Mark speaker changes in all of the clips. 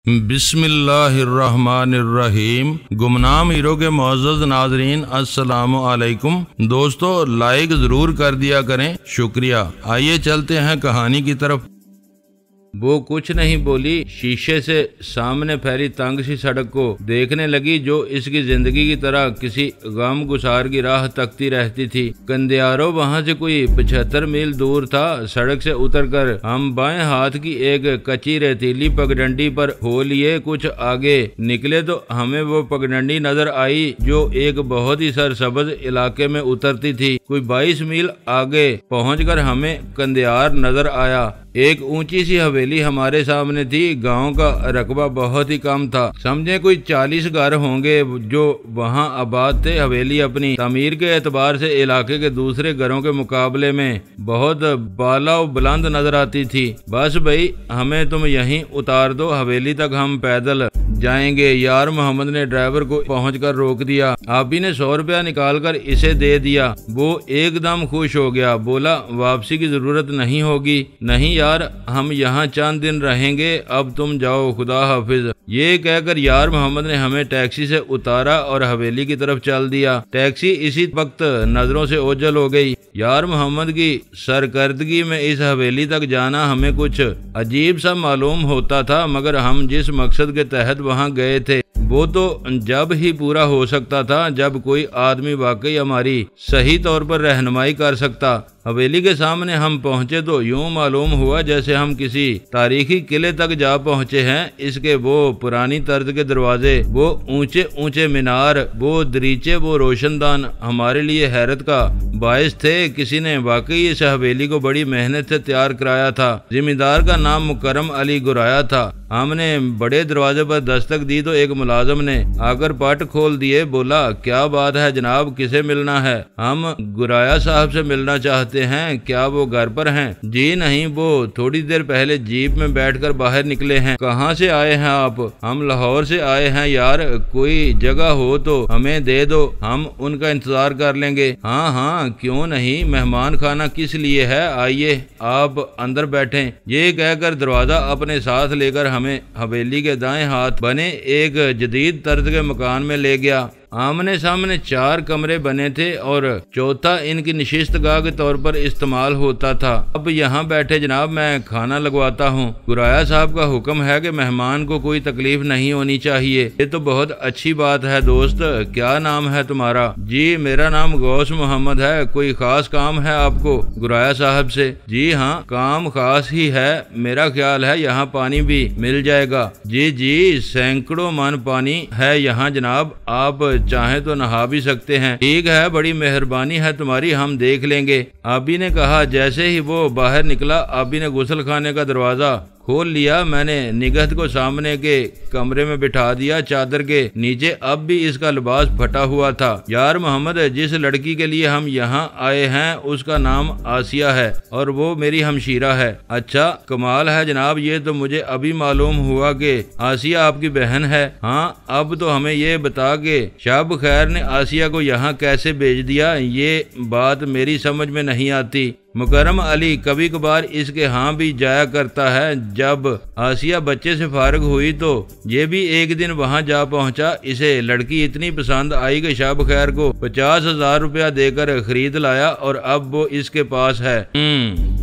Speaker 1: बिस्मिल्लाहिर्रहमानिर्रहीम। गुमनाम हीरो के मुअज़्ज़ज़ नाज़रीन, अस्सलामु अलैकुम। दोस्तों, लाइक ज़रूर कर दिया करें, शुक्रिया। आइए चलते हैं कहानी की तरफ। वो कुछ नहीं बोली, शीशे से सामने फैली तंग सी सड़क को देखने लगी जो इसकी जिंदगी की तरह किसी गम गुसार की राह तकती रहती थी। कंदियारो वहाँ से कोई 75 मील दूर था। सड़क से उतरकर हम बाएं हाथ की एक कच्ची रेतीली पगडंडी पर हो लिए कुछ आगे निकले तो हमें वो पगडंडी नजर आई जो एक बहुत ही सरसब्ज इलाके में उतरती थी। कोई 22 मील आगे पहुंचकर हमें कंदियार नजर आया। एक ऊंची सी हवेली हमारे सामने थी। गांव का रकबा बहुत ही कम था, समझे कोई 40 घर होंगे जो वहां आबाद थे। हवेली अपनी तमीर के एतबार से इलाके के दूसरे घरों के मुकाबले में बहुत बाला और बुलंद नजर आती थी। बस भाई, हमें तुम यहीं उतार दो, हवेली तक हम पैदल जाएंगे। यार मोहम्मद ने ड्राइवर को पहुंचकर रोक दिया। आपी ने 100 रुपया निकालकर इसे दे दिया। वो एकदम खुश हो गया, बोला वापसी की जरूरत नहीं होगी। नहीं यार, हम यहाँ चंद दिन रहेंगे, अब तुम जाओ, खुदा हाफिज। ये कहकर यार मोहम्मद ने हमें टैक्सी से उतारा और हवेली की तरफ चल दिया। टैक्सी इसी वक्त नजरों से ओझल हो गई। यार मोहम्मद की सरकर्दगी में इस हवेली तक जाना हमें कुछ अजीब सा मालूम होता था, मगर हम जिस मकसद के तहत वहाँ गए थे वो तो जब ही पूरा हो सकता था जब कोई आदमी वाकई हमारी सही तौर पर रहनुमाई कर सकता। हवेली के सामने हम पहुंचे तो यूं मालूम हुआ जैसे हम किसी तारीखी किले तक जा पहुंचे हैं। इसके वो पुरानी तर्ज के दरवाजे, वो ऊंचे ऊंचे मीनार, वो दरीचे, वो रोशनदान हमारे लिए हैरत का बायस थे। किसी ने वाकई इस हवेली को बड़ी मेहनत से तैयार कराया था। जिम्मेदार का नाम मुकरम अली गुराया था। हमने बड़े दरवाजे पर दस्तक दी तो एक मुलाजिम ने आकर पट खोल दिए। बोला, क्या बात है जनाब, किसे मिलना है? हम गुराया साहब से मिलना चाहते हैं। क्या वो घर पर हैं? जी नहीं, वो थोड़ी देर पहले जीप में बैठकर बाहर निकले हैं। कहाँ से आए हैं आप? हम लाहौर से आए हैं यार, कोई जगह हो तो हमें दे दो, हम उनका इंतजार कर लेंगे। हाँ हाँ, क्यों नहीं, मेहमान खाना किस लिए है, आइए आप अंदर बैठें। ये कहकर दरवाजा अपने साथ लेकर हमें हवेली के दाएं हाथ बने एक जदीद तर्ज के मकान में ले गया। आमने सामने 4 कमरे बने थे और चौथा इनकी नशिस्तगाह के तौर पर इस्तेमाल होता था। अब यहाँ बैठे जनाब, मैं खाना लगवाता हूँ। गुराया साहब का हुक्म है कि मेहमान को कोई तकलीफ नहीं होनी चाहिए। ये तो बहुत अच्छी बात है। दोस्त, क्या नाम है तुम्हारा? जी, मेरा नाम गौस मोहम्मद है। कोई खास काम है आपको? गुराया साहब से। जी हाँ, काम खास ही है। मेरा ख्याल है यहाँ पानी भी मिल जाएगा। जी जी, सैकड़ों मन पानी है यहाँ जनाब, आप चाहे तो नहा भी सकते हैं। ठीक है, बड़ी मेहरबानी है तुम्हारी, हम देख लेंगे। आबी ने कहा। जैसे ही वो बाहर निकला, आबी ने गुस्ल खाने का दरवाजा खोल लिया। मैंने निगहत को सामने के कमरे में बिठा दिया। चादर के नीचे अब भी इसका लिबास फटा हुआ था। यार मोहम्मद, जिस लड़की के लिए हम यहाँ आए हैं उसका नाम आसिया है और वो मेरी हमशीरा है। अच्छा, कमाल है जनाब, ये तो मुझे अभी मालूम हुआ कि आसिया आपकी बहन है। हाँ, अब तो हमें ये बता के शब खैर ने आसिया को यहाँ कैसे भेज दिया, ये बात मेरी समझ में नहीं आती। मुकरम अली कभी कभार इसके हाँ भी जाया करता है। जब आसिया बच्चे से फारिग हुई तो ये भी एक दिन वहाँ जा पहुँचा। इसे लड़की इतनी पसंद आई कि शब खैर को 50,000 रुपया देकर खरीद लाया और अब वो इसके पास है।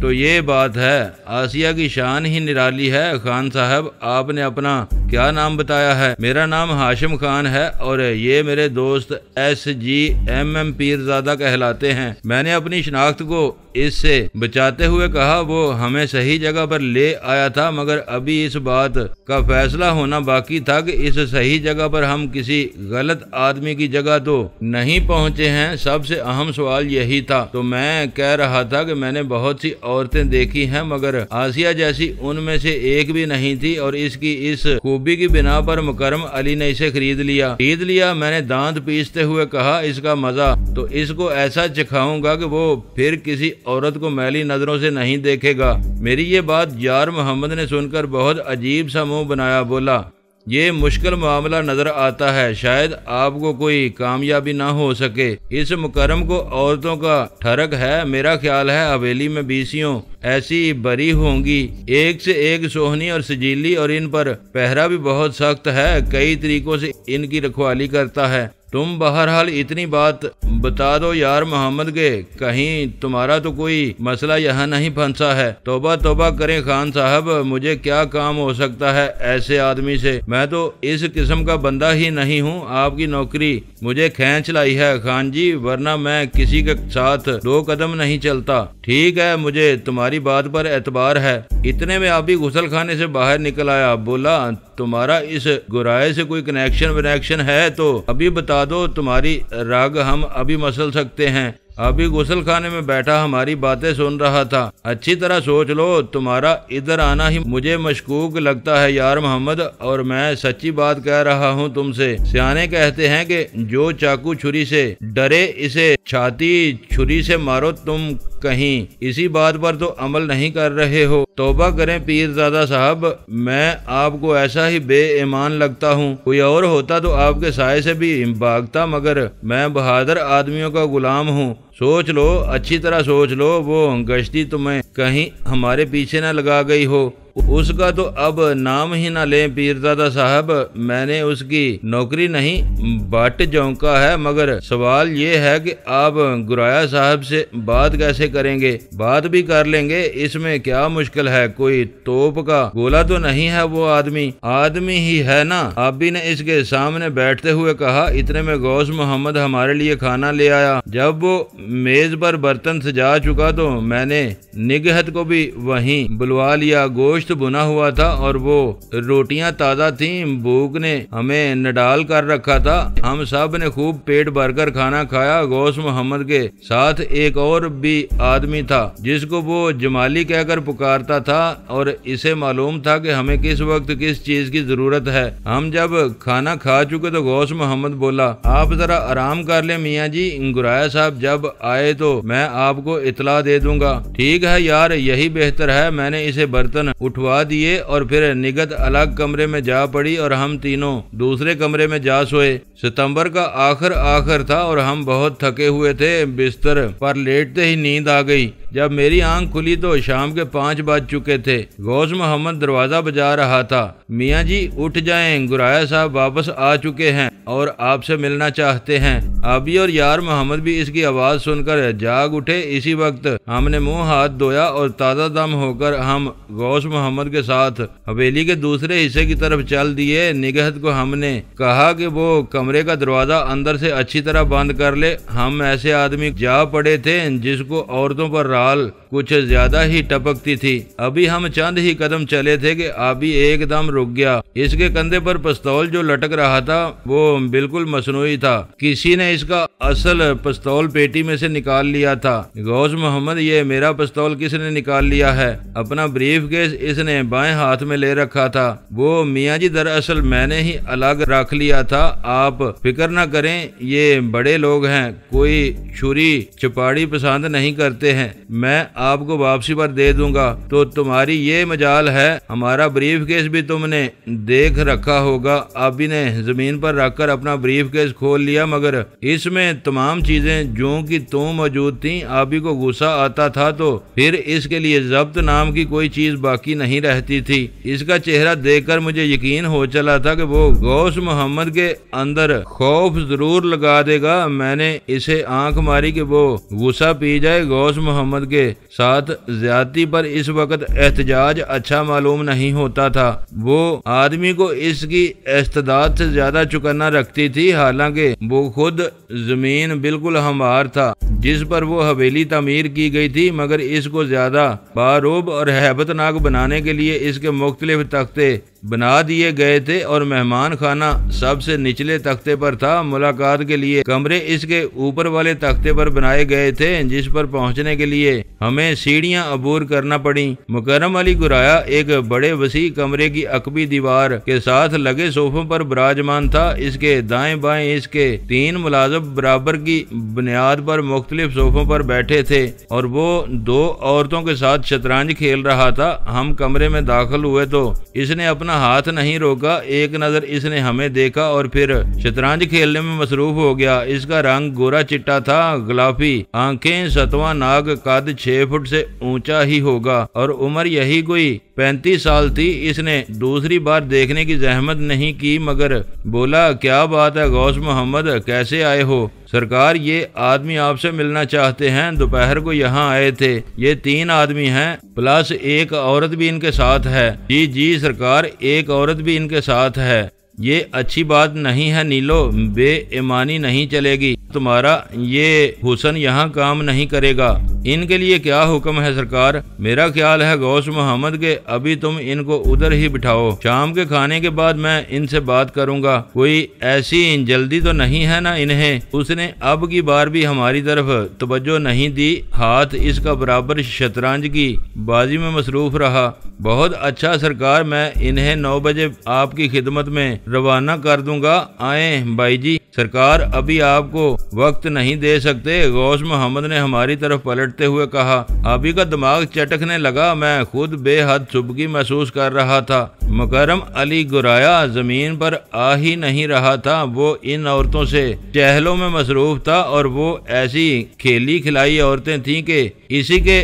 Speaker 1: तो ये बात है। आसिया की शान ही निराली है। खान साहब, आपने अपना क्या नाम बताया है? मेरा नाम हाशिम खान है और ये मेरे दोस्त SGMM पीरजादा कहलाते हैं। मैंने अपनी शनाख्त को इससे बचाते हुए कहा। वो हमें सही जगह पर ले आया था, मगर अभी इस बात का फैसला होना बाकी था कि इस सही जगह पर हम किसी गलत आदमी की जगह तो नहीं पहुंचे हैं। सबसे अहम सवाल यही था। तो मैं कह रहा था कि मैंने बहुत सी औरतें देखी हैं, मगर आसिया जैसी उनमें से एक भी नहीं थी और इसकी इस खूबी की बिना पर मुकरम अली ने इसे खरीद लिया। मैंने दांत पीसते हुए कहा, इसका मजा तो इसको ऐसा चखाऊंगा कि वो फिर किसी औरत को मैली नजरों से नहीं देखेगा। मेरी ये बात यार मोहम्मद ने सुनकर बहुत अजीब सा मुंह बनाया। बोला, ये मुश्किल मामला नजर आता है, शायद आपको कोई कामयाबी ना हो सके। इस मुकरम को औरतों का ठरक है। मेरा ख्याल है हवेली में बीसियों ऐसी भरी होंगी, एक से एक सोहनी और सजीली, और इन पर पहरा भी बहुत सख्त है, कई तरीकों से इनकी रखवाली करता है। तुम बहरहाल इतनी बात बता दो यार मोहम्मद के, कहीं तुम्हारा तो कोई मसला यहाँ नहीं फंसा है। तौबा तौबा करें खान साहब, मुझे क्या काम हो सकता है ऐसे आदमी से, मैं तो इस किस्म का बंदा ही नहीं हूँ। आपकी नौकरी मुझे खींच लाई है खान जी, वरना मैं किसी के साथ 2 कदम नहीं चलता। ठीक है, मुझे तुम्हारी बात पर एतबार है। इतने में अभी गुसल खाने से बाहर निकल आया, बोला तुम्हारा इस गुराए से कोई कनेक्शन है तो अभी बता दो, तुम्हारी राग हम अभी मसल सकते हैं। अभी गुसल खाने में बैठा हमारी बातें सुन रहा था। अच्छी तरह सोच लो, तुम्हारा इधर आना ही मुझे मशकूक लगता है यार मोहम्मद, और मैं सच्ची बात कह रहा हूँ तुमसे। सियाने कहते हैं कि जो चाकू छुरी से डरे इसे छाती छुरी से मारो। तुम कहीं इसी बात पर तो अमल नहीं कर रहे हो। तौबा करें पीरजादा साहब, मैं आपको ऐसा ही बेईमान लगता हूँ। कोई और होता तो आपके साए से भी भागता, मगर मैं बहादुर आदमियों का गुलाम हूँ। सोच लो, अच्छी तरह सोच लो, वो गश्ती तुम्हें कहीं हमारे पीछे न लगा गई हो। उसका तो अब नाम ही ना लें पीरजादा साहब, मैंने उसकी नौकरी नहीं बट झोंका है, मगर सवाल ये है कि आप गुराया साहब से बात कैसे करेंगे? बात भी कर लेंगे, इसमें क्या मुश्किल है? कोई तोप का गोला तो नहीं है वो आदमी ही है ना। आबी ने इसके सामने बैठते हुए कहा। इतने में गौस मोहम्मद हमारे लिए खाना ले आया। जब वो मेज पर बर्तन सजा चुका तो मैंने निगहत को भी वहीं बुलवा लिया। गोश्त बुना हुआ था और वो रोटियां ताजा थीं। भूख ने हमें नडाल कर रखा था। हम सब ने खूब पेट भरकर खाना खाया। गौस मोहम्मद के साथ एक और भी आदमी था जिसको वो जमाली कहकर पुकारता था, और इसे मालूम था कि हमें किस वक्त किस चीज की जरूरत है। हम जब खाना खा चुके तो गौस मोहम्मद बोला, आप जरा आराम कर ले मियाँ जी, गुराया साहब जब आए तो मैं आपको इतला दे दूंगा। ठीक है यार, यही बेहतर है। मैंने इसे बर्तन उठवा दिए और फिर निगत अलग कमरे में जा पड़ी और हम तीनों दूसरे कमरे में जा सोए। सितंबर का आखिर था और हम बहुत थके हुए थे। बिस्तर पर लेटते ही नींद आ गई। जब मेरी आंख खुली तो शाम के 5 बज चुके थे। गौस मोहम्मद दरवाजा बजा रहा था। मियाँ जी उठ जाएं, गुराया साहब वापस आ चुके हैं और आपसे मिलना चाहते हैं। अभी और यार मोहम्मद भी इसकी आवाज सुनकर जाग उठे। इसी वक्त हमने मुंह हाथ धोया और ताजा दम होकर हम गौस मोहम्मद के साथ हवेली के दूसरे हिस्से की तरफ चल दिए। निगहत को हमने कहा कि वो कमरे का दरवाजा अंदर से अच्छी तरह बंद कर ले। हम ऐसे आदमी जा पड़े थे जिसको औरतों पर राल कुछ ज्यादा ही टपकती थी। अभी हम चंद ही कदम चले थे कि अभी एकदम रुक गया। इसके कंधे पर पिस्तौल जो लटक रहा था वो बिल्कुल मसनूई था। किसी ने इसका असल पिस्तौल पेटी में से निकाल लिया था। गौस मोहम्मद, ये मेरा पिस्तौल किसने निकाल लिया है? अपना ब्रीफ केस इसने बाएं हाथ में ले रखा था। वो मियाँ जी दरअसल मैंने ही अलग रख लिया था। आप फिक्र न करें, ये बड़े लोग हैं, कोई छुरी चपाड़ी पसंद नहीं करते हैं। मैं आपको वापसी पर दे दूंगा। तो तुम्हारी ये मजाल है, हमारा ब्रीफ केस भी तुमने देख रखा होगा। आबी ने जमीन पर रखकर अपना ब्रीफ केस खोल लिया, मगर इसमें तमाम चीजें जो कि तुम मौजूद थी। आबी को गुस्सा आता था तो फिर इसके लिए जब्त नाम की कोई चीज बाकी नहीं रहती थी। इसका चेहरा देखकर मुझे यकीन हो चला था कि वो गौस मोहम्मद के अंदर खौफ जरूर लगा देगा। मैंने इसे आंख मारी कि वो गुस्सा पी जाए। गौस मोहम्मद के साथ ज्यादती पर इस वक्त एहतजाज अच्छा मालूम नहीं होता था। वो आदमी को इसकी इस्तेदाद से ज्यादा चुकन्ना रखती थी। हालांकि वो खुद जमीन बिल्कुल हमवार था जिस पर वो हवेली तामीर की गई थी, मगर इसको ज्यादा बारूब और हैबतनाक बनाने के लिए इसके मुख्तलिफ तख्ते बना दिए गए थे और मेहमान खाना सबसे निचले तख्ते पर था। मुलाकात के लिए कमरे इसके ऊपर वाले तख्ते पर बनाए गए थे, जिस पर पहुंचने के लिए हमें सीढ़ियां अबूर करना पड़ी। मुकर्रम अली गुराया एक बड़े वसी कमरे की अकबी दीवार के साथ लगे सोफों पर विराजमान था। इसके दाएं बाएं इसके 3 मुलाजिम बराबर की बुनियाद पर मुख्तलिफ सोफों पर बैठे थे और वो 2 औरतों के साथ शतरंज खेल रहा था। हम कमरे में दाखिल हुए तो इसने अपना अपना हाथ नहीं रोका। एक नजर इसने हमें देखा और फिर शतरंज खेलने में मसरूफ हो गया। इसका रंग गोरा चिट्टा था, गुलाबी आंखें, सतवां नाक, कद 6 फुट से ऊंचा ही होगा और उम्र यही कोई 35 साल थी। इसने दूसरी बार देखने की जहमत नहीं की मगर बोला, क्या बात है गौस मोहम्मद, कैसे आए हो? सरकार, ये आदमी आपसे मिलना चाहते हैं, दोपहर को यहाँ आए थे। ये 3 आदमी हैं प्लस एक औरत भी इनके साथ है। जी जी सरकार, एक औरत भी इनके साथ है। ये अच्छी बात नहीं है नीलो, बेईमानी नहीं चलेगी। तुम्हारा ये हुस्न यहाँ काम नहीं करेगा। इनके लिए क्या हुक्म है सरकार? मेरा ख्याल है गौस मोहम्मद के अभी तुम इनको उधर ही बिठाओ, शाम के खाने के बाद मैं इनसे बात करूंगा। कोई ऐसी जल्दी तो नहीं है ना इन्हें? उसने अब की बार भी हमारी तरफ तवज्जो नहीं दी, हाथ इसका बराबर शतरंज की बाजी में मसरूफ रहा। बहुत अच्छा सरकार, मैं इन्हें 9 बजे आपकी खिदमत में रवाना कर दूंगा। आए भाई जी। सरकार, अभी आपको वक्त नहीं दे सकते, गौस मोहम्मद ने हमारी तरफ पलटते हुए कहा। अभी का दिमाग चटकने लगा, मैं खुद बेहद चुभगी महसूस कर रहा था। मुकरम अली गुराया जमीन पर आ ही नहीं रहा था। वो इन औरतों से चहलों में मसरूफ था और वो ऐसी खेली खिलाई औरतें थीं कि इसी के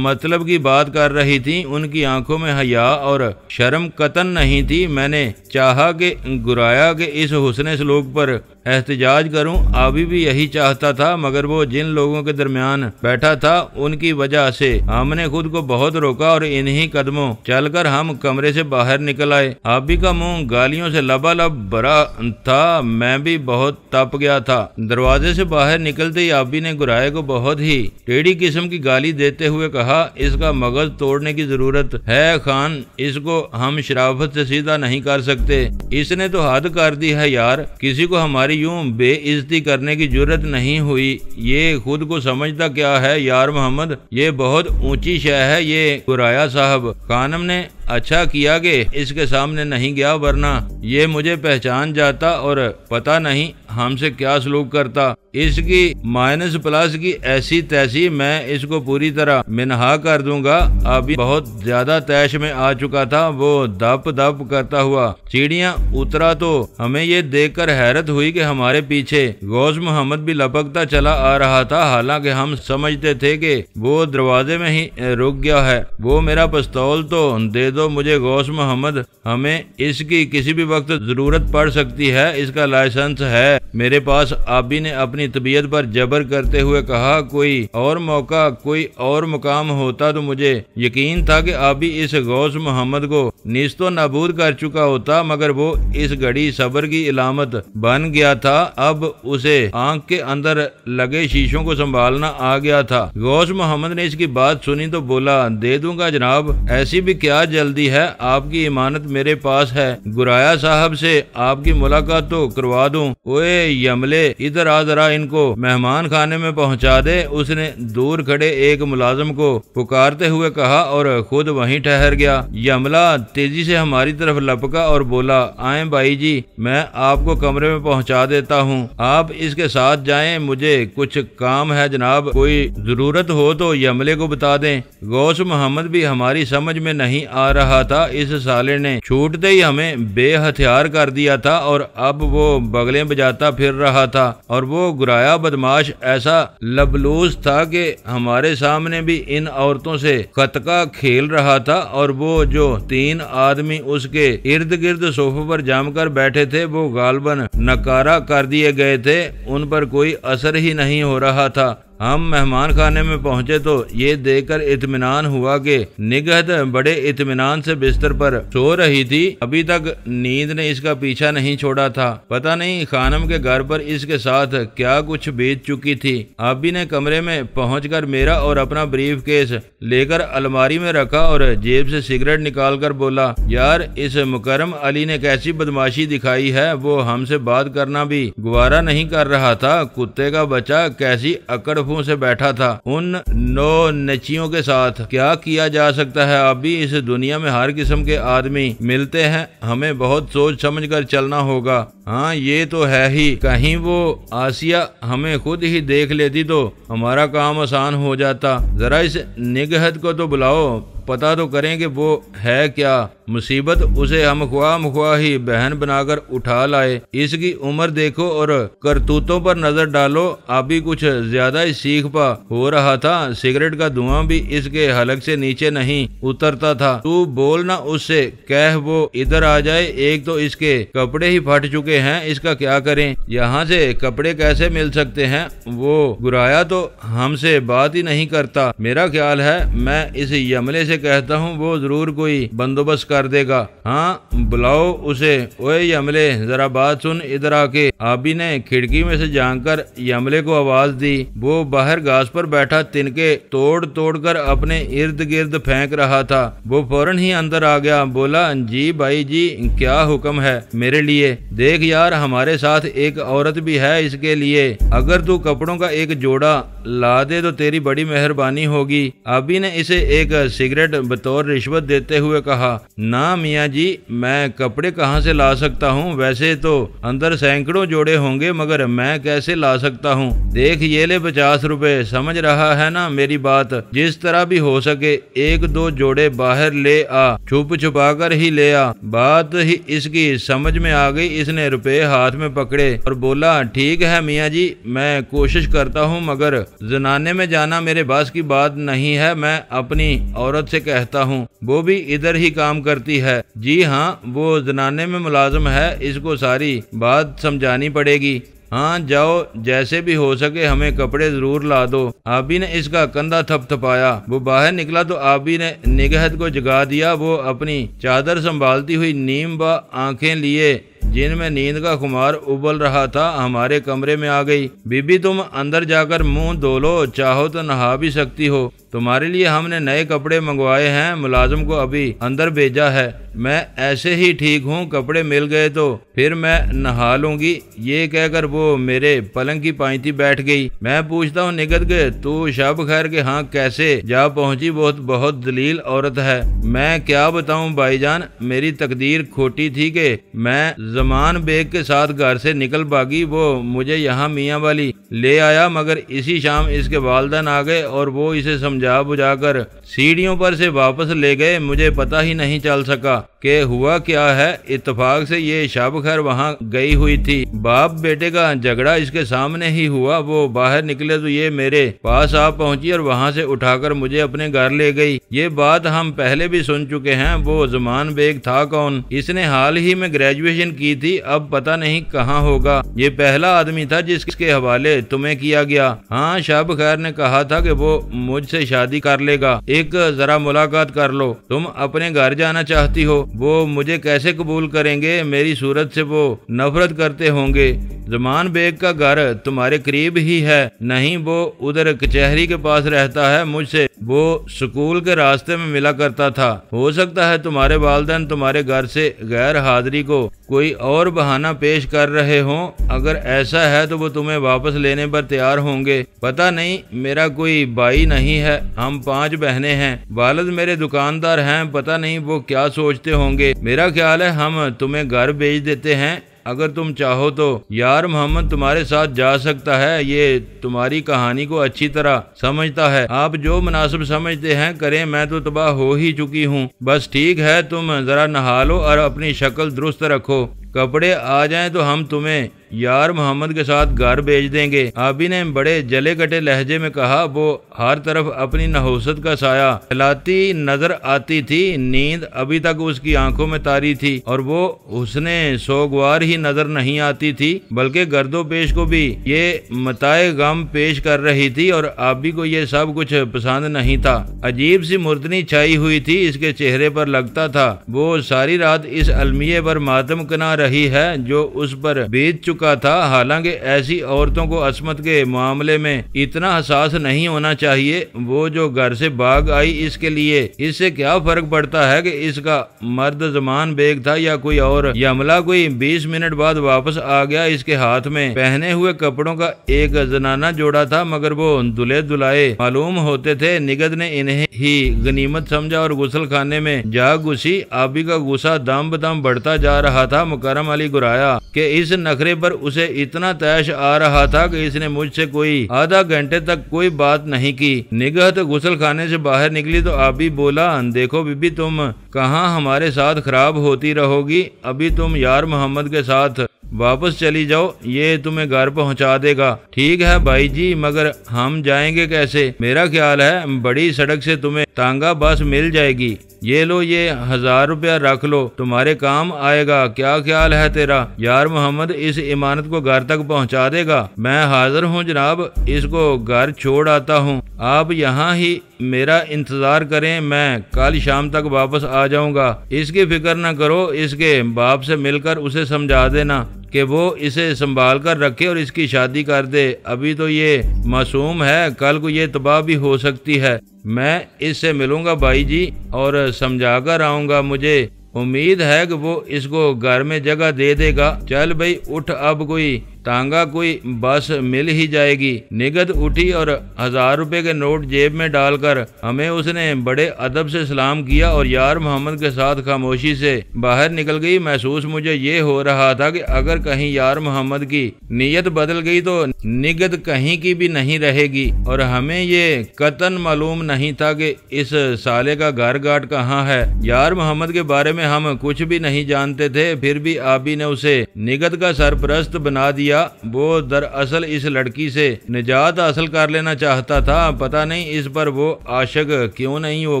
Speaker 1: मतलब की बात कर रही थीं। उनकी आंखों में हया और शर्म कतन नहीं थी। मैंने चाहा कि गुराया के इस हुस्न सलूक पर एहतजाज करूं। अभी भी यही चाहता था मगर वो जिन लोगों के दरमियान बैठा था उनकी वजह से हमने खुद को बहुत रोका और इन्हीं कदमों चलकर हम कमरे से बाहर निकल आए। आबी का मुंह गालियों से लबालब भरा था। मैं भी बहुत तप गया था। दरवाजे से बाहर निकलते ही आबी ने गुराए को बहुत ही टेढ़ी किस्म की गाली देते हुए कहा, इसका मगज तोड़ने की जरूरत है खान, इसको हम शराफत से सीधा नहीं कर सकते। इसने तो हद कर दी है यार, किसी को हमारी यूं बेइज्जती करने की जरूरत नहीं हुई। ये खुद को समझता क्या है यार मोहम्मद, ये बहुत ऊंची शय है ये गुराया साहब। खानम ने अच्छा किया कि इसके सामने नहीं गया, वरना ये मुझे पहचान जाता और पता नहीं हमसे क्या सलूक करता। इसकी माइनस प्लस की ऐसी तैसी मैं इसको पूरी तरह मिनहा कर दूंगा। अभी बहुत ज्यादा तैश में आ चुका था। वो दप दप करता हुआ सीढ़ियां उतरा तो हमें ये देखकर हैरत हुई कि हमारे पीछे गौस मोहम्मद भी लपकता चला आ रहा था। हालांकि हम समझते थे कि वो दरवाजे में ही रुक गया है। वो मेरा पिस्तौल तो दे दो मुझे गौस मोहम्मद, हमें इसकी किसी भी वक्त जरूरत पड़ सकती है। इसका लाइसेंस है मेरे पास। आबी ने अपनी तबीयत पर जबर करते हुए कहा, कोई और मौका, कोई और मुकाम होता तो मुझे यकीन था कि आबी इस गौस मोहम्मद को निस्तो नाबूद कर चुका होता, मगर वो इस घड़ी सब्र की इलामत बन गया था। अब उसे आंख के अंदर लगे शीशों को संभालना आ गया था। गौस मोहम्मद ने इसकी बात सुनी तो बोला, दे दूंगा जनाब, ऐसी भी क्या जल्दी है, आपकी इमानत मेरे पास है। गुराया साहब से आपकी मुलाकात तो करवा दूं। ओए यमले, इधर आ, जरा इनको मेहमान खाने में पहुंचा दे। उसने दूर खड़े एक मुलाजिम को पुकारते हुए कहा और खुद वहीं ठहर गया। यमला तेजी से हमारी तरफ लपका और बोला, आए भाई जी, मैं आपको कमरे में पहुंचा देता हूं, आप इसके साथ जाएं, मुझे कुछ काम है जनाब, कोई जरूरत हो तो यमले को बता दें। गौस मोहम्मद भी हमारी समझ में नहीं आ रहा था। इस साले ने छूटते ही हमें बेहथियार कर दिया था और अब वो बगलें बजाता फिर रहा था। और वो गुराया बदमाश ऐसा लबलूस था कि हमारे सामने भी इन औरतों से खतका खेल रहा था। और वो जो 3 आदमी उसके इर्द गिर्द सोफे पर जमकर बैठे थे वो गालबन नकारा कर दिए गए थे, उन पर कोई असर ही नहीं हो रहा था। हम मेहमान खाने में पहुंचे तो ये देखकर इत्मीनान हुआ कि निगहत बड़े इत्मीनान से बिस्तर पर सो रही थी। अभी तक नींद ने इसका पीछा नहीं छोड़ा था। पता नहीं खानम के घर पर इसके साथ क्या कुछ बीत चुकी थी। आबी ने कमरे में पहुंचकर मेरा और अपना ब्रीफ केस लेकर अलमारी में रखा और जेब से सिगरेट निकालकर बोला, यार इस मुकरम अली ने कैसी बदमाशी दिखाई है, वो हमसे बात करना भी गवारा नहीं कर रहा था। कुत्ते का बच्चा कैसी अकड़ से बैठा था उन 9 नचियों के साथ। क्या किया जा सकता है? अभी इस दुनिया में हर किस्म के आदमी मिलते हैं, हमें बहुत सोच समझकर चलना होगा। हाँ ये तो है ही, कहीं वो आसिया हमें खुद ही देख लेती तो हमारा काम आसान हो जाता। जरा इस निगहत को तो बुलाओ, पता तो करें कि वो है क्या। मुसीबत उसे हम ख्वाह ही बहन बनाकर उठा लाए। इसकी उम्र देखो और करतूतों पर नजर डालो, अभी कुछ ज्यादा ही सीख पा हो रहा था। सिगरेट का धुआं भी इसके हलक से नीचे नहीं उतरता था। तू बोल ना उससे, कह वो इधर आ जाए। एक तो इसके कपड़े ही फट चुके हैं, इसका क्या करें। यहाँ से कपड़े कैसे मिल सकते हैं। वो गुराया तो हमसे बात ही नहीं करता। मेरा ख्याल है मैं इस यमले से कहता हूँ, वो जरूर कोई बंदोबस्त कर देगा। हाँ बुलाओ उसे। ओए यमले जरा बात सुन, इधर आके। आबी ने खिड़की में से झांक कर यमले को आवाज दी। वो बाहर घास पर बैठा तिनके तोड़ तोड़ कर अपने इर्द गिर्द फेंक रहा था। वो फौरन ही अंदर आ गया, बोला जी भाई जी, क्या हुक्म है मेरे लिए। देख यार, हमारे साथ एक औरत भी है, इसके लिए अगर तू कपड़ों का एक जोड़ा ला दे तो तेरी बड़ी मेहरबानी होगी। आबी ने इसे एक सिगरेट बतौर रिश्वत देते हुए कहा। ना मियाँ जी, मैं कपड़े कहाँ से ला सकता हूँ। वैसे तो अंदर सैकड़ों जोड़े होंगे, मगर मैं कैसे ला सकता हूँ। देख ये ले 50 रुपए, समझ रहा है ना मेरी बात। जिस तरह भी हो सके एक दो जोड़े बाहर ले आ, छुप छुपा कर ही ले आ। बात ही इसकी समझ में आ गई। इसने रुपए हाथ में पकड़े और बोला, ठीक है मियाँ जी, मैं कोशिश करता हूँ, मगर जनाने में जाना मेरे बस की बात नहीं है। मैं अपनी औरत से कहता हूँ, वो भी इधर ही काम करती है। जी हाँ, वो जनाने में मुलाजिम है, इसको सारी बात समझानी पड़ेगी। हाँ जाओ, जैसे भी हो सके हमें कपड़े जरूर ला दो। आबी ने इसका कंधा थपथपाया। वो बाहर निकला तो आबी ने निगहत को जगा दिया। वो अपनी चादर संभालती हुई नीम व आंखें लिए जिनमें नींद का खुमार उबल रहा था, हमारे कमरे में आ गई। बीबी तुम अंदर जाकर मुंह धो लो, चाहो तो नहा भी सकती हो। तुम्हारे लिए हमने नए कपड़े मंगवाए हैं, मुलाजिम को अभी अंदर भेजा है। मैं ऐसे ही ठीक हूँ, कपड़े मिल गए तो फिर मैं नहा लूंगी। ये कहकर वो मेरे पलंग की पांति बैठ गई। मैं पूछता हूँ, निगत के तू शब खैर के हाँ कैसे जा पहुँची। बहुत दलील औरत है। मैं क्या बताऊँ भाईजान, मेरी तकदीर खोटी थी कि मैं जमान बेग के साथ घर से निकल भागी। वो मुझे यहाँ मियाँ वाली ले आया, मगर इसी शाम इसके वालिदैन आ गए और वो इसे समझा बुझाकर सीढ़ियों पर से वापस ले गए। मुझे पता ही नहीं चल सका कि हुआ क्या है। इत्तेफाक से ये शब खैर वहाँ गई हुई थी। बाप बेटे का झगड़ा इसके सामने ही हुआ। वो बाहर निकले तो ये मेरे पास आ पहुंची और वहाँ से उठाकर मुझे अपने घर ले गई। ये बात हम पहले भी सुन चुके हैं। वो जमान बेग था कौन? इसने हाल ही में ग्रेजुएशन की थी, अब पता नहीं कहाँ होगा। ये पहला आदमी था जिसके हवाले तुम्हें किया गया। हाँ, शब खैर ने कहा था कि वो मुझसे शादी कर लेगा। एक जरा मुलाकात कर लो। तुम अपने घर जाना चाहती हो, वो मुझे कैसे कबूल करेंगे? मेरी सूरत से वो नफरत करते होंगे। जमान बेग का घर तुम्हारे करीब ही है। नहीं, वो उधर कचहरी के पास रहता है। मुझसे वो स्कूल के रास्ते में मिला करता था। हो सकता है तुम्हारे वालिदैन तुम्हारे घर से गैर हाजिरी को कोई और बहाना पेश कर रहे हों। अगर ऐसा है तो वो तुम्हें वापस लेने पर तैयार होंगे। पता नहीं, मेरा कोई भाई नहीं है, हम 5 बहनें हैं। वालिद मेरे दुकानदार हैं, पता नहीं वो क्या सोचते होंगे। मेरा ख्याल है हम तुम्हें घर भेज देते हैं। अगर तुम चाहो तो यार मोहम्मद तुम्हारे साथ जा सकता है। ये तुम्हारी कहानी को अच्छी तरह समझता है। आप जो मुनासिब समझते हैं करें, मैं तो तबाह हो ही चुकी हूँ। बस ठीक है, तुम जरा नहा लो और अपनी शक्ल दुरुस्त रखो। कपड़े आ जाएं तो हम तुम्हें यार मोहम्मद के साथ घर भेज देंगे। आबी ने बड़े जले कटे लहजे में कहा। वो हर तरफ अपनी नहुसत का साया फैलाती नजर आती थी। नींद अभी तक उसकी आंखों में तारी थी और वो उसने सोगवार ही नजर नहीं आती थी, बल्कि गर्दो पेश को भी ये मताए गम पेश कर रही थी। और आबी को ये सब कुछ पसंद नहीं था। अजीब सी मुर्दनी छाई हुई थी इसके चेहरे पर। लगता था वो सारी रात इस अलमिये पर मातम कना रही है जो उस पर बीत चुका था। हालांकि ऐसी औरतों को अस्मत के मामले में इतना हसास नहीं होना चाहिए। वो जो घर से भाग आई, इसके लिए इससे क्या फर्क पड़ता है कि इसका मर्द जमान बेग था या कोई और। यमला कोई 20 मिनट बाद वापस आ गया। इसके हाथ में पहने हुए कपड़ों का एक जनाना जोड़ा था, मगर वो दुल्हे दुलाए मालूम होते थे। निगत ने इन्हें ही गनीमत समझा और गुसल खाने में जा घुसी। आबी का गुस्सा दम बदम बढ़ता जा रहा था। मुकरम अली गुराया कि इस नखरे पर पर उसे इतना तैश आ रहा था कि इसने मुझसे कोई आधा घंटे तक कोई बात नहीं की। निगहत गुस्ल खाने से बाहर निकली तो आबी बोला, देखो बीबी, तुम कहाँ हमारे साथ खराब होती रहोगी, अभी तुम यार मोहम्मद के साथ वापस चली जाओ, ये तुम्हें घर पहुंचा देगा। ठीक है भाई जी, मगर हम जाएंगे कैसे? मेरा ख्याल है बड़ी सड़क से तुम्हें तांगा बस मिल जाएगी। ये लो, ये 1000 रुपया रख लो, तुम्हारे काम आएगा। क्या ख्याल है तेरा? यार मोहम्मद इस इमारत को घर तक पहुंचा देगा। मैं हाजिर हूँ जनाब, इसको घर छोड़ आता हूँ, आप यहाँ ही मेरा इंतजार करें, मैं कल शाम तक वापस आ जाऊंगा। इसकी फिक्र न करो, इसके बाप से मिलकर उसे समझा देना कि वो इसे संभाल कर रखे और इसकी शादी कर दे। अभी तो ये मासूम है, कल को ये तबाह भी हो सकती है। मैं इससे मिलूंगा भाई जी और समझा कर आऊंगा। मुझे उम्मीद है कि वो इसको घर में जगह दे देगा। चल भाई उठ, अब कोई तांगा कोई बस मिल ही जाएगी। निगहत उठी और 1000 रुपए के नोट जेब में डालकर हमें उसने बड़े अदब से सलाम किया और यार मोहम्मद के साथ खामोशी से बाहर निकल गई। महसूस मुझे ये हो रहा था कि अगर कहीं यार मोहम्मद की नीयत बदल गई तो निगहत कहीं की भी नहीं रहेगी और हमें ये कतन मालूम नहीं था कि इस साले का घर गाट कहाँ है। यार मोहम्मद के बारे में हम कुछ भी नहीं जानते थे, फिर भी आबी ने उसे निगहत का सरपरस्त बना दिया। वो दरअसल इस लड़की से निजात हासिल कर लेना चाहता था, पता नहीं इस पर वो आशिक क्यों नहीं हो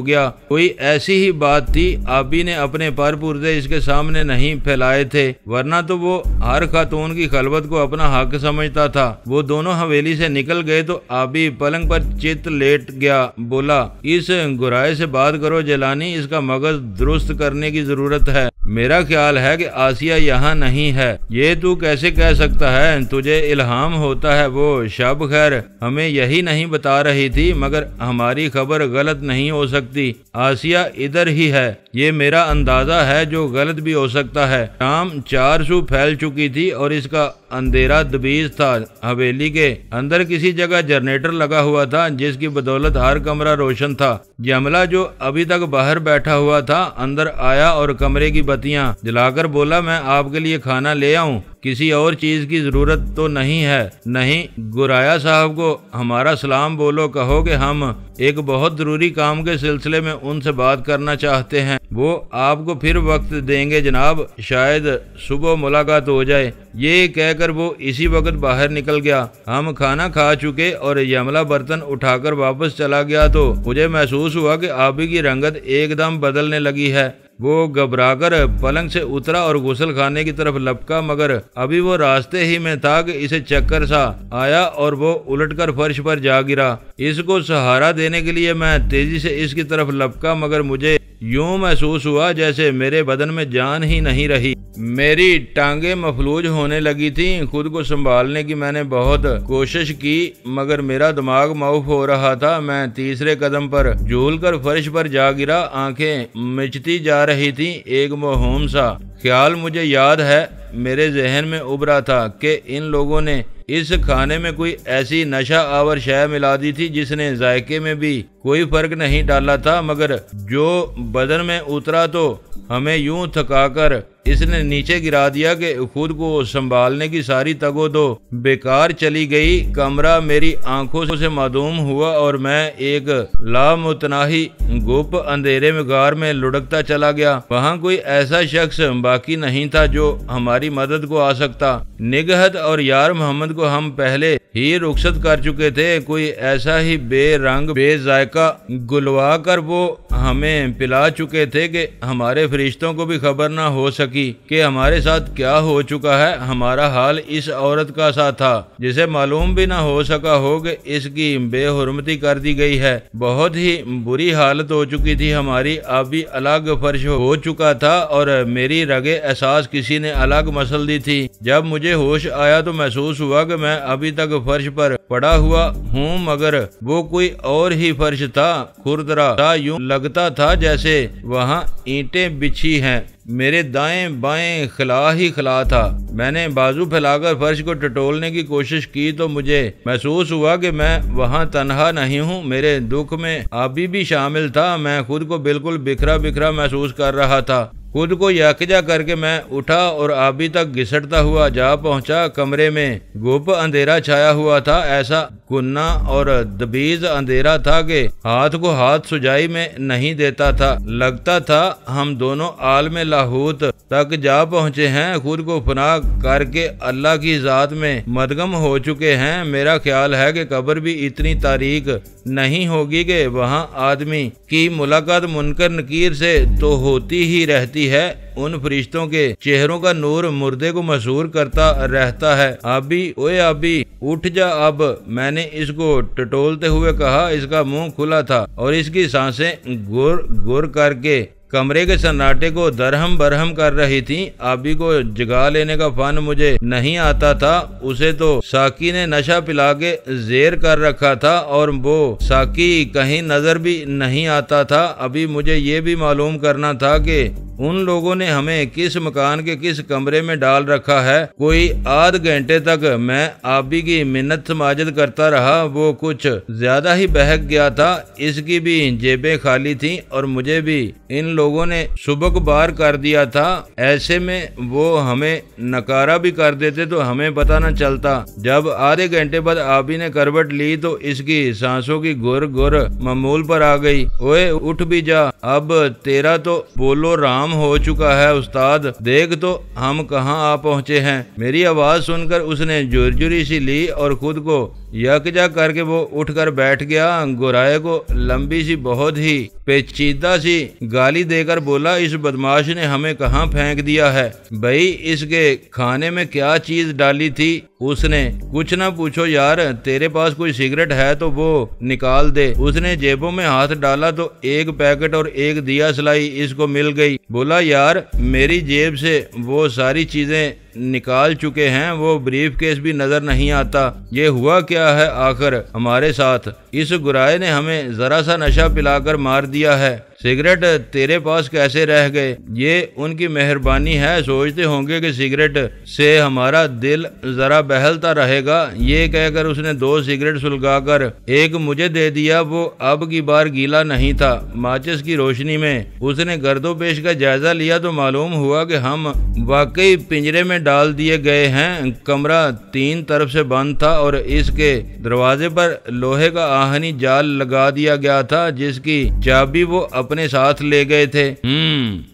Speaker 1: गया। कोई ऐसी ही बात थी, आबी ने अपने पर पुर्जे इसके सामने नहीं फैलाए थे, वरना तो वो हर खातून की खलवत को अपना हक समझता था। वो दोनों हवेली से निकल गए तो आबी पलंग पर चित लेट गया। बोला, इस गुराए से बात करो जिलानी, इसका मगज दुरुस्त करने की जरूरत है। मेरा ख्याल है कि आसिया यहाँ नहीं है। ये तू कैसे कह सकता है? तुझे इल्हाम होता है। वो शब खैर हमें यही नहीं बता रही थी, मगर हमारी खबर गलत नहीं हो सकती। आसिया इधर ही है, ये मेरा अंदाजा है, जो गलत भी हो सकता है। शाम 4 सू फैल चुकी थी और इसका अंधेरा दबीज था। हवेली के अंदर किसी जगह जनरेटर लगा हुआ था, जिसकी बदौलत हर कमरा रोशन था। जमला जो अभी तक बाहर बैठा हुआ था अंदर आया और कमरे की बत्तियां जलाकर बोला, मैं आपके लिए खाना ले आऊं, किसी और चीज की जरूरत तो नहीं है। नहीं, गुराया साहब को हमारा सलाम बोलो, कहो कि हम एक बहुत जरूरी काम के सिलसिले में उनसे बात करना चाहते हैं। वो आपको फिर वक्त देंगे जनाब, शायद सुबह मुलाकात हो जाए। ये कहकर वो इसी वक्त बाहर निकल गया। हम खाना खा चुके और यमला बर्तन उठाकर वापस चला गया तो मुझे महसूस हुआ कि आबी की रंगत एकदम बदलने लगी है। वो घबराकर पलंग से उतरा और गुस्ल खाने की तरफ लपका, मगर अभी वो रास्ते ही में था कि इसे चक्कर सा आया और वो उलटकर फर्श पर जा गिरा। इसको सहारा देने के लिए मैं तेजी से इसकी तरफ लपका, मगर मुझे यूं महसूस हुआ जैसे मेरे बदन में जान ही नहीं रही। मेरी टांगे मफलूज होने लगी थी। खुद को संभालने की मैंने बहुत कोशिश की, मगर मेरा दिमाग माउफ हो रहा था। मैं तीसरे कदम पर झूलकर फर्श पर जा गिरा। आंखें मिचती जा रही थी। एक मौहूम सा ख्याल मुझे याद है मेरे जहन में उभरा था कि इन लोगों ने इस खाने में कोई ऐसी नशा आवर शय मिला दी थी जिसने जायके में भी कोई फर्क नहीं डाला था, मगर जो बदन में उतरा तो हमें यूं थकाकर इसने नीचे गिरा दिया कि खुद को संभालने की सारी तगोदो बेकार चली गई। कमरा मेरी आंखों से मादूम हुआ और मैं एक लामुतनाही गुप अंधेरे में गार में लुढ़कता चला गया। वहाँ कोई ऐसा शख्स बाकी नहीं था जो हमारी मदद को आ सकता। निगहत और यार मोहम्मद को हम पहले ही रुखसत कर चुके थे। कोई ऐसा ही बेरंग बेजायका गुलवा कर वो हमें पिला चुके थे कि हमारे फरिश्तों को भी खबर ना हो सकी कि हमारे साथ क्या हो चुका है। हमारा हाल इस औरत का सा था जिसे मालूम भी ना हो सका हो कि इसकी बेहुरमती कर दी गई है। बहुत ही बुरी हालत हो चुकी थी हमारी। अभी अलग फर्श हो चुका था और मेरी रगे एहसास किसी ने अलग मसल दी थी। जब मुझे होश आया तो महसूस हुआ कि मैं अभी तक फर्श पर पड़ा हुआ हूँ, मगर वो कोई और ही फर्श था। खुरदरा था, यूं लगता था जैसे वहाँ ईंटें बिछी हैं। मेरे दाएं बाएं खिला ही खिला था। मैंने बाजू फैलाकर फर्श को टटोलने की कोशिश की तो मुझे महसूस हुआ कि मैं वहां तन्हा नहीं हूं। मेरे दुख में आबी भी शामिल था। मैं खुद को बिल्कुल बिखरा बिखरा महसूस कर रहा था। खुद को यकजा करके मैं उठा और आबी तक घिसटता हुआ जा पहुंचा। कमरे में गुप्त अंधेरा छाया हुआ था, ऐसा गुन्ना और दबीज अंधेरा था कि हाथ को हाथ सुजाई में नहीं देता था। लगता था हम दोनों आलम लाहूत तक जा पहुंचे हैं, खुद को फना करके अल्लाह की जात में मदगम हो चुके हैं। मेरा ख्याल है कि कब्र भी इतनी तारीक नहीं होगी कि वहां आदमी की मुलाकात मुनकर नकीर से तो होती ही रहती है। उन फरिश्तों के चेहरों का नूर मुर्दे को मशहूर करता रहता है। आबी, ओए आबी, उठ जा अब, मैंने इसको टटोलते हुए कहा। इसका मुंह खुला था और इसकी सांसें गुर गुर करके कमरे के सन्नाटे को दरहम बरहम कर रही थी। आबी को जगा लेने का फन मुझे नहीं आता था। उसे तो साकी ने नशा पिला के जेर कर रखा था और वो साकी कहीं नजर भी नहीं आता था। अभी मुझे ये भी मालूम करना था कि उन लोगों ने हमें किस मकान के किस कमरे में डाल रखा है। कोई आध घंटे तक मैं आबी की मिन्नत समाजत करता रहा। वो कुछ ज्यादा ही बहक गया था। इसकी भी जेबें खाली थी और मुझे भी इन लोगों ने सुबक बार कर दिया था। ऐसे में वो हमें नकारा भी कर देते तो हमें पता न चलता। जब आधे घंटे बाद आबी ने करवट ली तो इसकी सांसों की गुर गुर मामूल पर आ गई। ओए उठ भी जा, अब तेरा तो बोलो राम हो चुका है उस्ताद, देख तो हम कहाँ आ पहुँचे हैं। मेरी आवाज सुनकर उसने जुरजुरी सी ली और खुद को यकजा करके वो उठकर बैठ गया। गुराए को लंबी सी बहुत ही पेचीदा सी गाली देकर बोला, इस बदमाश ने हमें कहाँ फेंक दिया है भाई, इसके खाने में क्या चीज डाली थी उसने। कुछ ना पूछो यार, तेरे पास कोई सिगरेट है तो वो निकाल दे। उसने जेबों में हाथ डाला तो एक पैकेट और एक दिया सलाई इसको मिल गई। बोला यार मेरी जेब से वो सारी चीजें निकाल चुके हैं, वो ब्रीफ केस भी नजर नहीं आता। ये हुआ क्या है आखिर हमारे साथ? इस गुराए ने हमें जरा सा नशा पिलाकर मार दिया है। सिगरेट तेरे पास कैसे रह गए? ये उनकी मेहरबानी है, सोचते होंगे कि सिगरेट से हमारा दिल जरा बहलता रहेगा। ये कहकर उसने 2 सिगरेट सुलगाकर एक मुझे दे दिया। वो अब की बार गीला नहीं था। माचिस की रोशनी में उसने गर्दोपेश का जायजा लिया तो मालूम हुआ कि हम वाकई पिंजरे में डाल दिए गए हैं। कमरा 3 तरफ से बंद था और इसके दरवाजे पर लोहे का आहनी जाल लगा दिया गया था जिसकी चाबी वो अपने साथ ले गए थे।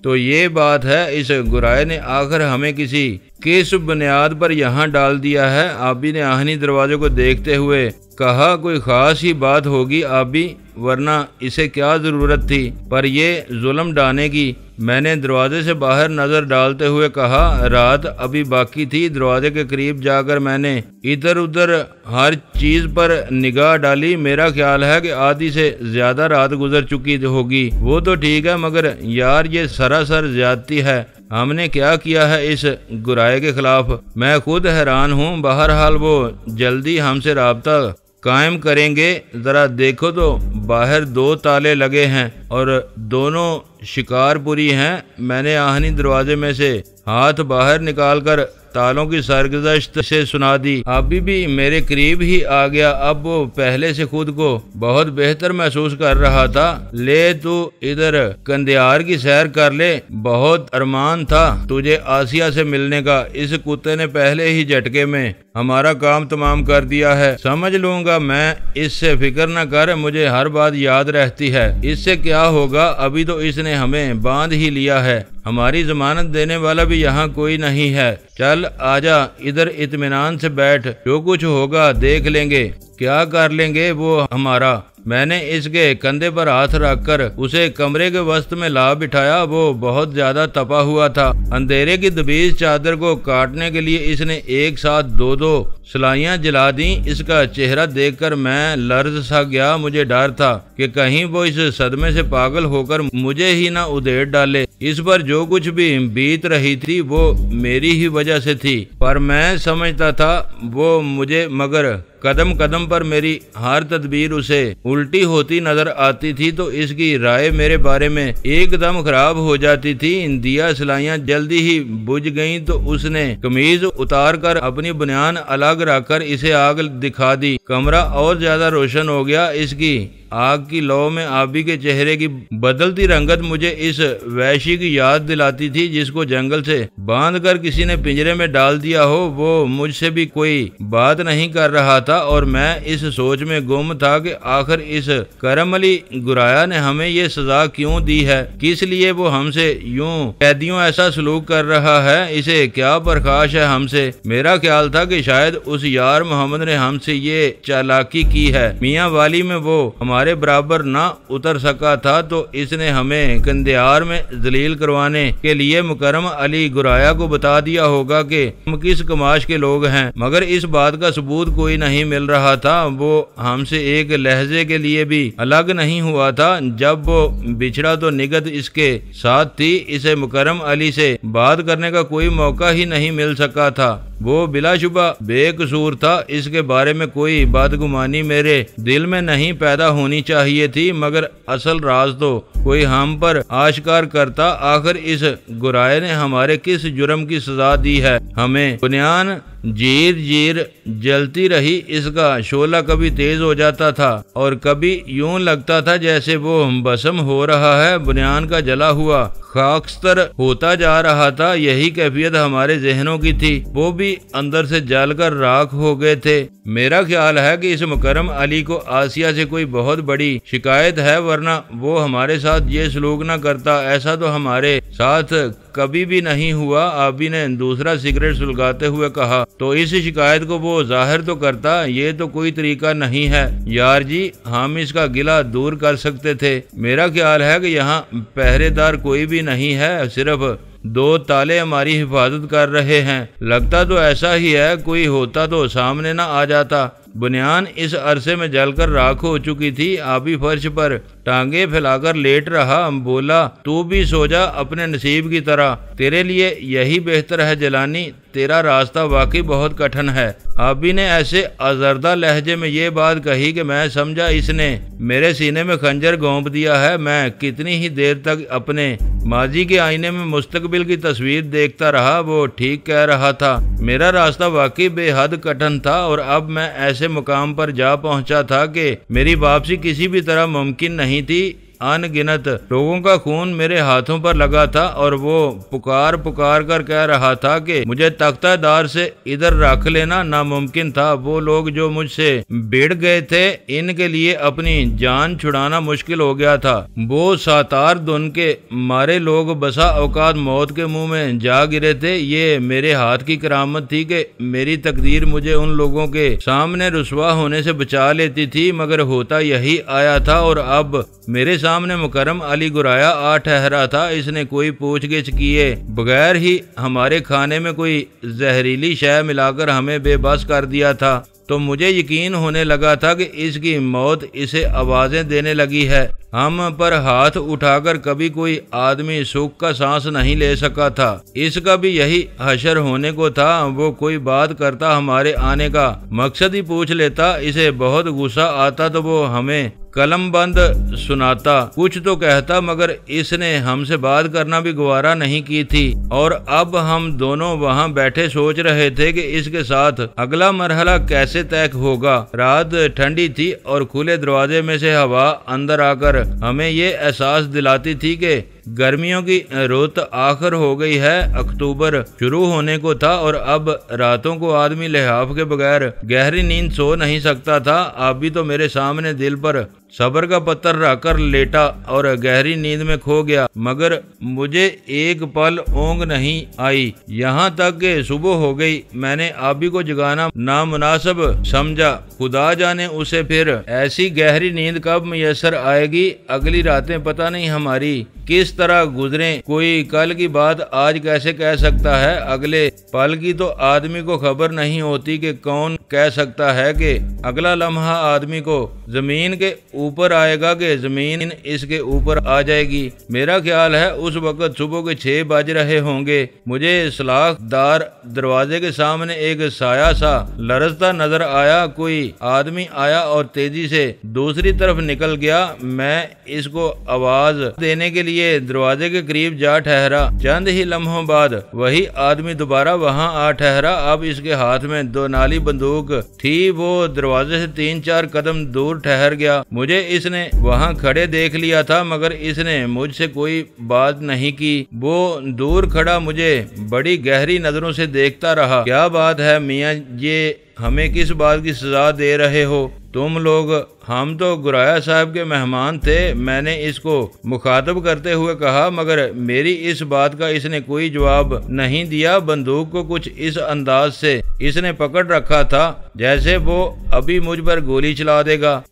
Speaker 1: तो ये बात है, इस गुराए ने आखिर हमें किस बुनियाद पर यहाँ डाल दिया है? आबी ने आहनी दरवाजे को देखते हुए कहा, कोई खास ही बात होगी आबी, वरना इसे क्या जरूरत थी पर ये जुल्म डालने की। मैंने दरवाजे से बाहर नजर डालते हुए कहा, रात अभी बाकी थी। दरवाजे के करीब जाकर मैंने इधर उधर हर चीज पर निगाह डाली। मेरा ख्याल है कि आधी से ज्यादा रात गुजर चुकी होगी। वो तो ठीक है मगर यार ये सरासर ज्यादती है। हमने क्या किया है इस गुराए के खिलाफ? मैं खुद हैरान हूँ। बहरहाल वो जल्दी हमसे राब्ता कायम करेंगे। जरा देखो तो बाहर 2 ताले लगे हैं और दोनों शिकारपुरी हैं। मैंने आहनी दरवाजे में से हाथ बाहर निकालकर तालों की सरगुज़श्त से सुना दी। अभी भी मेरे करीब ही आ गया। अब वो पहले से खुद को बहुत बेहतर महसूस कर रहा था। ले तू इधर कंदियार की सैर कर ले, बहुत अरमान था तुझे आसिया से मिलने का। इस कुत्ते ने पहले ही झटके में हमारा काम तमाम कर दिया है। समझ लूंगा मैं, इससे फिक्र न कर, मुझे हर बात याद रहती है। इससे क्या होगा, अभी तो इसने हमें बांध ही लिया है। हमारी जमानत देने वाला भी यहाँ कोई नहीं है। चल आजा, इधर इत्मीनान से बैठ, जो कुछ होगा देख लेंगे। क्या कर लेंगे वो हमारा? मैंने इसके कंधे पर हाथ रखकर उसे कमरे के वस्त में ला बिठाया। वो बहुत ज्यादा तपा हुआ था। अंधेरे की दबीज चादर को काटने के लिए इसने एक साथ 2-2 सलाइयां जला दी। इसका चेहरा देखकर मैं लर्ज सा गया। मुझे डर था कि कहीं वो इस सदमे से पागल होकर मुझे ही ना उधेड़ डाले। इस पर जो कुछ भी बीत रही थी वो मेरी ही वजह से थी, पर मैं समझता था वो मुझे, मगर कदम कदम पर मेरी हर तदबीर उसे उल्टी होती नजर आती थी तो इसकी राय मेरे बारे में एकदम खराब हो जाती थी। दिया सलाइयां जल्दी ही बुझ गईं तो उसने कमीज उतार कर अपनी बुनियान अलग रखकर इसे आग दिखा दी। कमरा और ज्यादा रोशन हो गया। इसकी आग की लौ में आबी के चेहरे की बदलती रंगत मुझे इस वैश्य की याद दिलाती थी जिसको जंगल से बांधकर किसी ने पिंजरे में डाल दिया हो। वो मुझसे भी कोई बात नहीं कर रहा था और मैं इस सोच में गुम था कि आखिर इस करम अली गुराया ने हमें ये सजा क्यों दी है, किस लिए वो हमसे यूं कैदियों ऐसा सलूक कर रहा है, इसे क्या बर्खाश है हमसे। मेरा ख्याल था कि शायद उस यार मोहम्मद ने हमसे ये चालाकी की है। मियाँ वाली में वो हमारे बराबर ना उतर सका था तो इसने हमें कंदियार में जलील करवाने के लिए मुकरम अली गुराया को बता दिया होगा कि हम किस कमाश के लोग हैं, मगर इस बात का सबूत कोई नहीं मिल रहा था। वो हमसे एक लहजे के लिए भी अलग नहीं हुआ था। जब वो बिछड़ा तो निगत इसके साथ थी। इसे मुकरम अली से बात करने का कोई मौका ही नहीं मिल सका था। वो बिलाशुबा बेकसूर था, इसके बारे में कोई बदगुमानी मेरे दिल में नहीं पैदा होनी चाहिए थी, मगर असल राज तो कोई हम पर आश्कार करता। आखिर इस गुराए ने हमारे किस जुर्म की सजा दी है हमें। बुनियान जीर जीर जलती रही, इसका शोला कभी तेज हो जाता था और कभी यूं लगता था जैसे वो भस्म हो रहा है, बुनियान का जला हुआ खाकस्तर होता जा रहा था। यही कैफियत हमारे जहनों की थी, वो भी अंदर से जलकर राख हो गए थे। मेरा ख्याल है कि इस मुकरम अली को आसिया से कोई बहुत बड़ी शिकायत है, वरना वो हमारे साथ ये सलूक न करता। ऐसा तो हमारे साथ कभी भी नहीं हुआ। आबी ने दूसरा सिगरेट सुलगाते हुए कहा, तो इस शिकायत को वो जाहिर तो करता। ये तो कोई तरीका नहीं है यार जी, हम इसका गिला दूर कर सकते थे। मेरा ख्याल है कि यहाँ पहरेदार कोई भी नहीं है, सिर्फ 2 ताले हमारी हिफाजत कर रहे हैं। लगता तो ऐसा ही है, कोई होता तो सामने ना आ जाता। बुनियान इस अरसे में जलकर राख हो चुकी थी। आबी फर्श पर टांगे फैलाकर लेट रहा। बोला, तू भी सो जा अपने नसीब की तरह, तेरे लिए यही बेहतर है जलानी, तेरा रास्ता वाकई बहुत कठिन है। आबी ने ऐसे आजरदा लहजे में ये बात कही कि मैं समझा इसने मेरे सीने में खंजर घोंप दिया है। मैं कितनी ही देर तक अपने माजी के आईने में मुस्तकबिल की तस्वीर देखता रहा। वो ठीक कह रहा था, मेरा रास्ता वाकई बेहद कठिन था और अब मैं ऐसे मुकाम पर जा पहुंचा था कि मेरी वापसी किसी भी तरह मुमकिन नहीं थी। अनगिनत लोगों का खून मेरे हाथों पर लगा था और वो पुकार पुकार कर कह रहा था कि मुझे तख्तादार से इधर रख लेना नामुमकिन था। वो लोग जो मुझसे भिड़ गए थे, इनके लिए अपनी जान छुड़ाना मुश्किल हो गया था। वो सातार धुन के मारे लोग बसा औकात मौत के मुंह में जा गिरे थे। ये मेरे हाथ की करामत थी कि मेरी तकदीर मुझे उन लोगों के सामने रुसवा होने से बचा लेती थी, मगर होता यही आया था। और अब मेरे सामने मुकरम अली गुराया आ ठहरा था। इसने कोई पूछगिछ किए बगैर ही हमारे खाने में कोई जहरीली शय मिलाकर हमें बेबस कर दिया था। तो मुझे यकीन होने लगा था कि इसकी मौत इसे आवाजें देने लगी है। हम पर हाथ उठाकर कभी कोई आदमी सुख का सांस नहीं ले सका था। इसका भी यही हशर होने को था। वो कोई बात करता, हमारे आने का मकसद ही पूछ लेता। इसे बहुत गुस्सा आता तो वो हमें कलम बंद सुनाता, कुछ तो कहता, मगर इसने हमसे बात करना भी गवारा नहीं की थी। और अब हम दोनों वहां बैठे सोच रहे थे कि इसके साथ अगला मरहला कैसे तय होगा। रात ठंडी थी और खुले दरवाजे में से हवा अंदर आकर हमें ये एहसास दिलाती थी कि गर्मियों की रुत आखिर हो गई है। अक्टूबर शुरू होने को था और अब रातों को आदमी लिहाफ के बगैर गहरी नींद सो नहीं सकता था। आबी तो मेरे सामने दिल पर सब्र का पत्थर रखकर लेटा और गहरी नींद में खो गया, मगर मुझे एक पल ऊँग नहीं आई। यहाँ तक कि सुबह हो गई। मैंने आबी को जगाना नामुनासिब समझा। खुदा जाने उसे फिर ऐसी गहरी नींद कब मुयस्सर आएगी। अगली रातें पता नहीं हमारी किस तरह गुजरे। कोई कल की बात आज कैसे कह सकता है। अगले पल की तो आदमी को खबर नहीं होती कि कौन कह सकता है कि अगला लम्हा आदमी को जमीन के ऊपर आएगा कि जमीन इसके ऊपर आ जाएगी। मेरा ख्याल है उस वक्त सुबह के 6 बज रहे होंगे। मुझे सलाखदार दरवाजे के सामने एक साया सा लरजता नजर आया। कोई आदमी आया और तेजी से दूसरी तरफ निकल गया। मैं इसको आवाज देने के लिए दरवाजे के करीब जा ठहरा। चंद ही लम्हों बाद वही आदमी दोबारा वहां आ ठहरा। अब इसके हाथ में 2 नाली बंदूक थी। वो दरवाजे से 3-4 कदम दूर ठहर गया। मुझे मुझे इसने वहाँ खड़े देख लिया था, मगर इसने मुझसे कोई बात नहीं की। वो दूर खड़ा मुझे बड़ी गहरी नजरों से देखता रहा। क्या बात है मियाँ, ये हमें किस बात की सजा दे रहे हो तुम लोग? हम तो गुराया साहब के मेहमान थे। मैंने इसको मुखातब करते हुए कहा, मगर मेरी इस बात का इसने कोई जवाब नहीं दिया। बंदूक को कुछ इस अंदाज से इसने पकड़ रखा था जैसे वो अभी मुझ पर गोली चला देगा।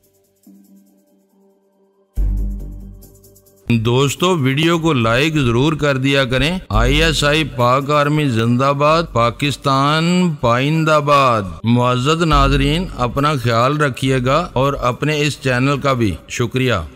Speaker 1: दोस्तों, वीडियो को लाइक जरूर कर दिया करें। ISI पाक आर्मी जिंदाबाद, पाकिस्तान पाइंदाबाद। मुअज़्ज़ज़ नाज़रीन, अपना ख्याल रखिएगा और अपने इस चैनल का भी शुक्रिया।